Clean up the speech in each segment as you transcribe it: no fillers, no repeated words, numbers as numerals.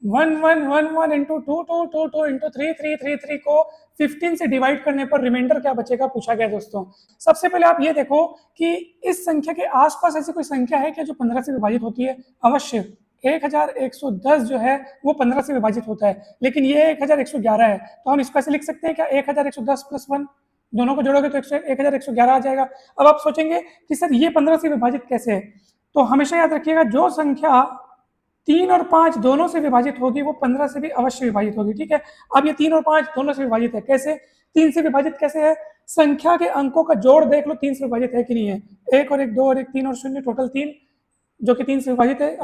1 into 2 into 3 को 15 से divide करने पर रिमाइंडर क्या बचेगा पूछा गया दोस्तों। सबसे पहले आप ये देखो कि इस संख्या के आसपास ऐसी कोई संख्या है क्या जो 15 से विभाजित होती है। अवश्य 1110 जो है वो 15 से विभाजित होता है, लेकिन ये 1111 है, तो हम इसको ऐसे लिख सकते हैं क्या 1110 प्लस 1, दोनों को जोड़ोगे तो 1111 आ जाएगा। अब आप सोचेंगे कि सर ये 15 से विभाजित कैसे है, तो हमेशा याद रखिएगा जो संख्या 3 और 5 दोनों से विभाजित होगी वो 15 से भी अवश्य विभाजित होगी। ठीक है, अब ये 3 और 5 दोनों से विभाजित है, कैसे 3 से विभाजित कैसे है, संख्या के अंकों का जोड़ देख लो 3 से विभाजित है कि नहीं है। 1 और 1 2 और 1 3 और 0 टोटल 3 जो कि 3 से विभाजित है।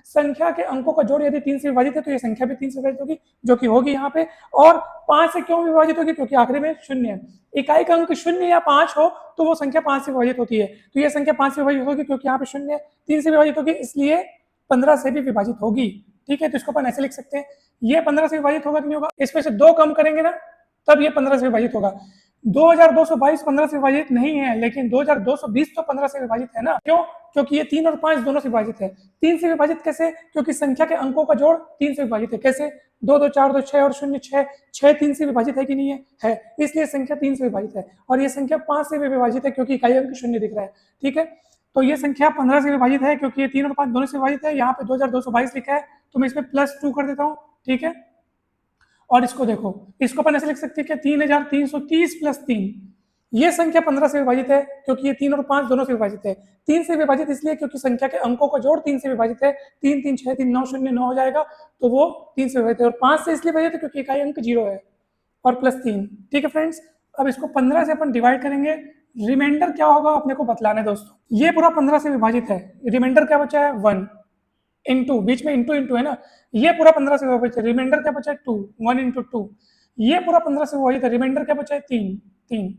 संख्या के अंकों का जोड़ यदि 3 से विभाजित है तो ये संख्या भी 3 से विभाजित होगी, जो कि होगी यहाँ पे। और 5 से क्यों विभाजित होगी, क्योंकि आखिरी में 0 है। इकाई का अंक 0 या 5 हो तो वो संख्या 5 से विभाजित होती है, तो ये संख्या 5 से विभाजित होगी क्योंकि यहाँ पे 0 है। 3 से विभाजित होगी इसलिए 15 से भी विभाजित होगी। ठीक है, तो इसको अपन ऐसे लिख सकते हैं, ये 15 से विभाजित होगा कि नहीं होगा, इसमें से 2 कम करेंगे ना तब ये 15 से विभाजित होगा। 2222 15 से विभाजित नहीं है, लेकिन 2220 तो 15 से विभाजित है ना। क्यों, क्योंकि ये 3 और 5 दोनों से विभाजित है। 3 से विभाजित कैसे, क्योंकि संख्या के अंकों का जोड़ 3 से विभाजित है। कैसे, 2 2 4 2 6 और 0 6, 6 3 से विभाजित है कि नहीं है, इसलिए संख्या 3 से विभाजित है। और ये संख्या 5 से भी विभाजित है क्योंकि इकाई अंक 0 दिख रहा है। ठीक है, तो ये संख्या 15 से विभाजित है क्योंकि ये 3 और 5 दोनों से विभाजित है। यहाँ पे 2222 लिखा है तो मैं इसमें +2 कर देता हूँ। ठीक है, और इसको देखो, इसको अपन ऐसे लिख सकते हैं कि 3330 प्लस 3, ये संख्या 15 से विभाजित है क्योंकि ये 3 और 5 दोनों से विभाजित है। 3 से विभाजित इसलिए क्योंकि संख्या के अंकों का जोड़ 3 से विभाजित है। 3 3 6 3 9 0 9 हो जाएगा, तो वो 3 से विभाजित है। और 5 से इसलिए विभाजित है क्योंकि इकाई अंक 0 है, और +3। ठीक है फ्रेंड्स, अब इसको 15 से अपन डिवाइड करेंगे, रिमाइंडर क्या होगा अपने को बतलाना है दोस्तों। ये पूरा 15 से विभाजित है, रिमाइंडर क्या बचा है 1 इंटू, बीच में इंटू इंटू है ना, ये पूरा 15 से विभाजित है, रिमाइंडर क्या बचा है 2, 1 इंटू 2। ये पूरा 15 से विभाजित है, रिमाइंडर क्या बचा है 3 3,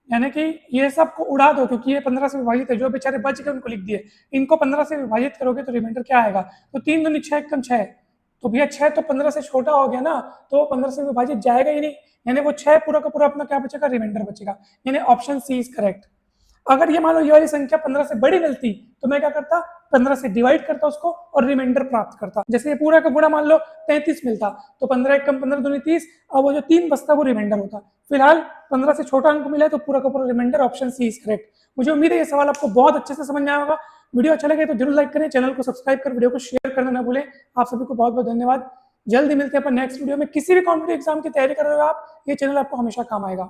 यानी कि ये सब को उड़ा दो क्योंकि ये 15 से विभाजित है। जो बेचारे बच गए उनको लिख दिए, इनको 15 से विभाजित करोगे तो रिमाइंडर क्या आएगा, तो 3 दूनी 6 एकम 6, तो भैया 6 तो 15 से छोटा हो गया ना, तो 15 से विभाजित जाएगा ही नहीं, यानी वो 6 पूरा का पूरा अपना क्या बचेगा, रिमाइंडर बचेगा, यानी ऑप्शन सी इज करेक्ट। अगर ये मान लो ये वाली संख्या 15 से बड़ी मिलती तो मैं क्या करता, 15 से डिवाइड करता उसको और रिमाइंडर प्राप्त करता। जैसे ये पूरा का पूरा मान लो 33 मिलता तो 15 एकम 15 दूनी 30, अब वो जो 3 बचता वो रिमाइंडर होता। फिलहाल 15 से छोटा अंक मिला है तो पूरा का पूरा reminder, option C is correct. मुझे उम्मीद है ये सवाल आपको बहुत अच्छे से समझ में आया होगा। वीडियो अच्छा लगे तो जरूर लाइक करें, चैनल को सब्सक्राइब कर वीडियो को शेयर करना ना भूलें। आप सभी को बहुत बहुत धन्यवाद। जल्दी मिलते हैं अपन नेक्स्ट वीडियो में। किसी भी कॉम्पिटिटिव एग्जाम की तैयारी कर रहे हो आप, ये चैनल आपको हमेशा काम आएगा।